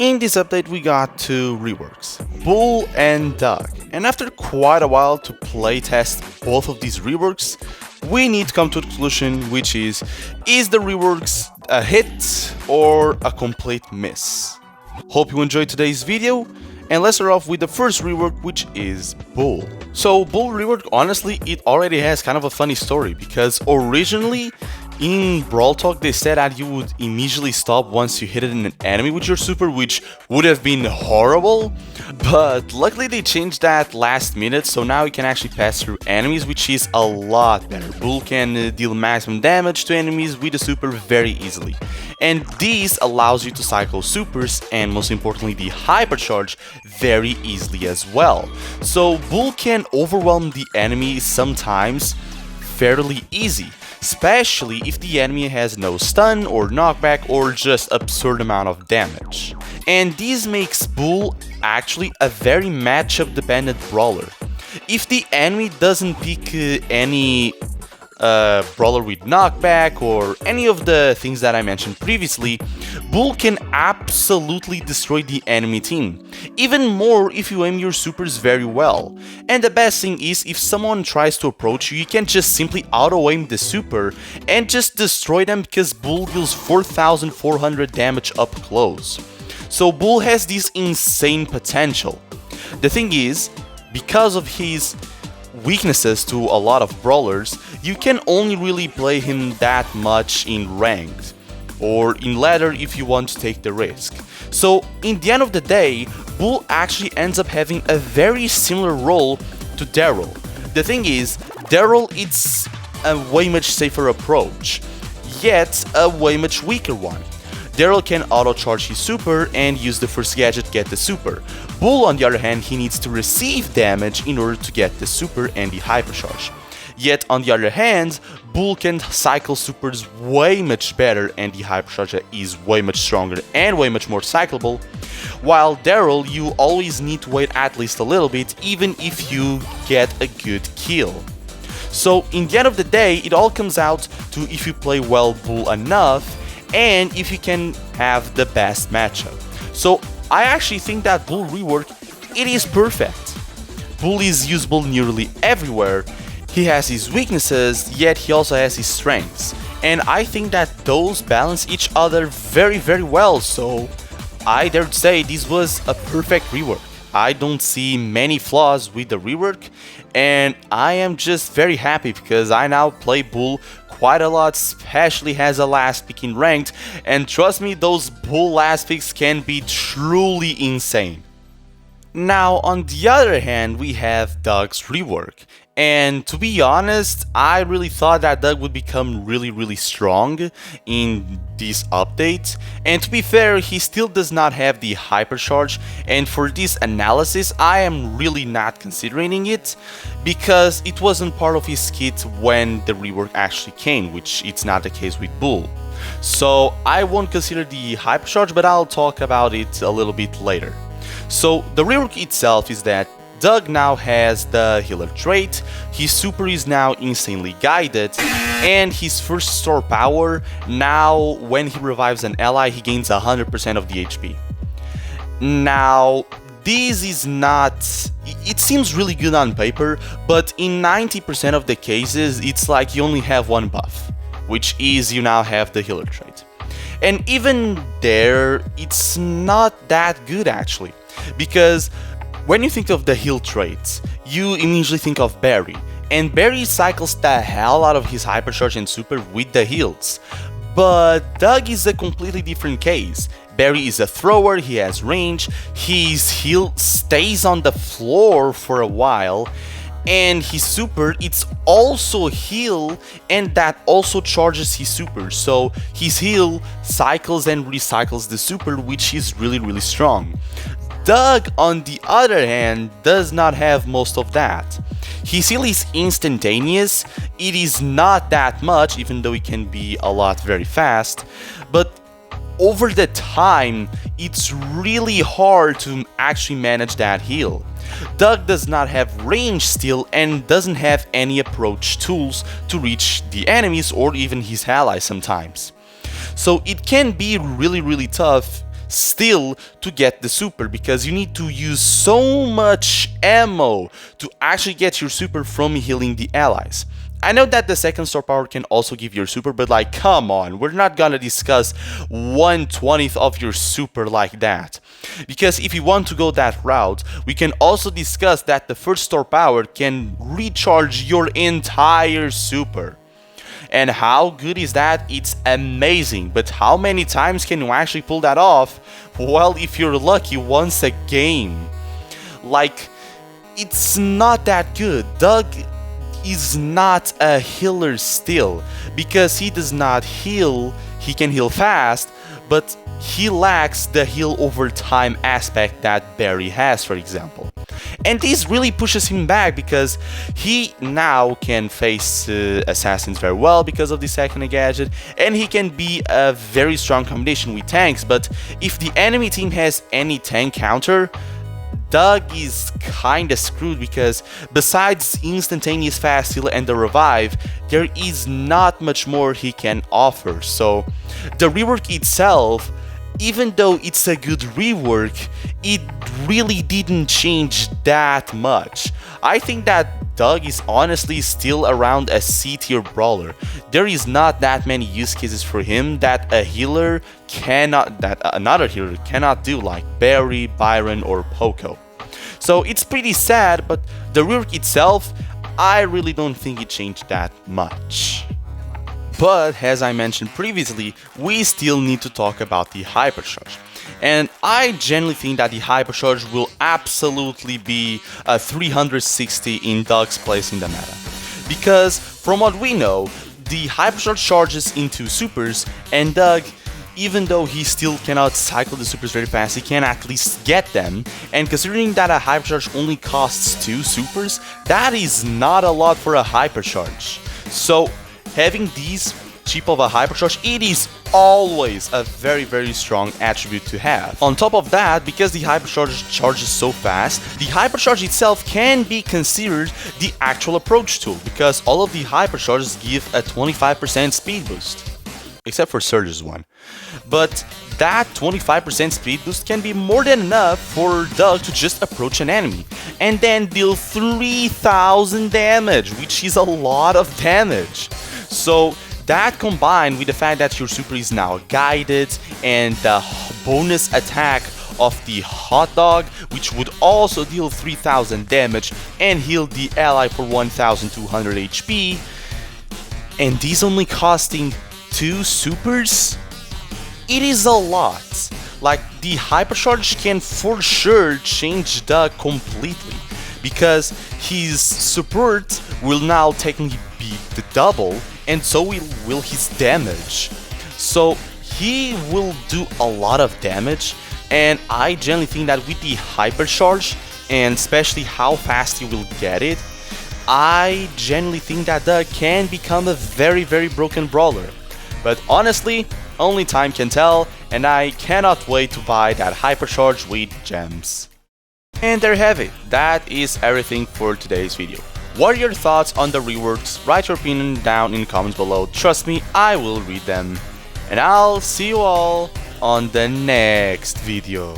In this update we got two reworks, Bull and Doug, and after quite a while to playtest both of these reworks, we need to come to a conclusion, which is the reworks a hit or a complete miss? Hope you enjoyed today's video, and let's start off with the first rework, which is Bull. So Bull rework, honestly, it already has kind of a funny story, because originally in Brawl Talk they said that you would immediately stop once you hit an enemy with your super, which would have been horrible, but luckily they changed that last minute, so now you can actually pass through enemies, which is a lot better. Bull can deal maximum damage to enemies with the super very easily, and this allows you to cycle supers and most importantly the hypercharge very easily as well. So Bull can overwhelm the enemy sometimes fairly easy, especially if the enemy has no stun or knockback or just absurd amount of damage. And this makes Bull actually a very matchup dependent brawler. If the enemy doesn't pick any brawler with knockback or any of the things that I mentioned previously, Bull can absolutely destroy the enemy team, even more if you aim your supers very well. And the best thing is, if someone tries to approach you, you can just simply auto-aim the super and just destroy them, because Bull deals 4400 damage up close. So Bull has this insane potential. The thing is, because of his weaknesses to a lot of brawlers, you can only really play him that much in ranked or in ladder if you want to take the risk. So in the end of the day, Bull actually ends up having a very similar role to Daryl. The thing is, Daryl it's a way much safer approach, yet a way much weaker one. Daryl can auto-charge his super and use the first gadget to get the super. Bull, on the other hand, he needs to receive damage in order to get the super and the hypercharge. Yet, on the other hand, Bull can cycle supers way much better and the hypercharge is way much stronger and way much more cyclable, while Daryl, you always need to wait at least a little bit even if you get a good kill. So, in the end of the day, it all comes out to if you play well Bull enough and if you can have the best matchup. So I actually think that Bull rework, it is perfect. Bull is usable nearly everywhere. He has his weaknesses, yet he also has his strengths. And I think that those balance each other very well, so I dare to say this was a perfect rework. I don't see many flaws with the rework, and I am just very happy because I now play Bull quite a lot, especially as a last pick in ranked, and trust me, those Bull last picks can be truly insane. Now, on the other hand, we have Doug's rework. And to be honest, I really thought that Doug would become really strong in this update. And to be fair, he still does not have the hypercharge, and for this analysis I am really not considering it, because it wasn't part of his kit when the rework actually came, which it's not the case with Bull. So I won't consider the hypercharge, but I'll talk about it a little bit later. So the rework itself is that Doug now has the healer trait, his super is now insanely guided, and his first store power, now when he revives an ally he gains 100% of the HP. Now this is not, it seems really good on paper, but in 90% of the cases it's like you only have one buff, which is you now have the healer trait. And even there, it's not that good actually, because when you think of the heal traits, you immediately think of Barry, and Barry cycles the hell out of his hypercharge and super with the heals. But Doug is a completely different case. Barry is a thrower, he has range, his heal stays on the floor for a while, and his super, it's also heal, and that also charges his super, so his heal cycles and recycles the super, which is really strong. Doug, on the other hand, does not have most of that. His heal is instantaneous, it is not that much, even though it can be a lot very fast, but over the time, it's really hard to actually manage that heal. Doug does not have range still and doesn't have any approach tools to reach the enemies or even his allies sometimes. So it can be really tough, still to get the super, because you need to use so much ammo to actually get your super from healing the allies. I know that the second star power can also give your super, but like, come on, we're not gonna discuss 1/20th of your super like that. Because if you want to go that route, we can also discuss that the first star power can recharge your entire super. And how good is that? It's amazing. But how many times can you actually pull that off? Well, if you're lucky, once a game. Like, it's not that good. Doug is not a healer still, because he does not heal. He can heal fast, but he lacks the heal over time aspect that Barry has, for example. And this really pushes him back, because he now can face assassins very well because of the second gadget, and he can be a very strong combination with tanks. But if the enemy team has any tank counter, Doug is kinda screwed, because besides instantaneous fast heal and the revive, there is not much more he can offer. So the rework itself, even though it's a good rework, it really didn't change that much. I think that Doug is honestly still around a C tier brawler. There is not that many use cases for him that another healer cannot do, like Barry, Byron, or Poco. So it's pretty sad, but the rework itself, I really don't think it changed that much. But as I mentioned previously, we still need to talk about the hypercharge. And I generally think that the hypercharge will absolutely be a 360 in Doug's place in the meta. Because from what we know, the hypercharge charges into supers, and Doug, even though he still cannot cycle the supers very fast, he can at least get them. And considering that a hypercharge only costs 2 supers, that is not a lot for a hypercharge. So having these cheap of a hypercharge, it is always a very strong attribute to have. On top of that, because the hypercharge charges so fast, the hypercharge itself can be considered the actual approach tool, because all of the hypercharges give a 25% speed boost. Except for Surge's one. But that 25% speed boost can be more than enough for Doug to just approach an enemy and then deal 3000 damage, which is a lot of damage. So that combined with the fact that your super is now guided, and the bonus attack of the hot dog, which would also deal 3000 damage and heal the ally for 1200 HP, and these only costing 2 supers, it is a lot. Like, the hypercharge can for sure change Doug completely, because his support will now technically be the double, and so will his damage. So he will do a lot of damage, and I generally think that with the hypercharge, and especially how fast he will get it, I generally think that Doug can become a very broken brawler. But honestly, only time can tell, and I cannot wait to buy that hypercharge with gems. And there you have it. That is everything for today's video. What are your thoughts on the reworks? Write your opinion down in the comments below. Trust me, I will read them. And I'll see you all on the next video.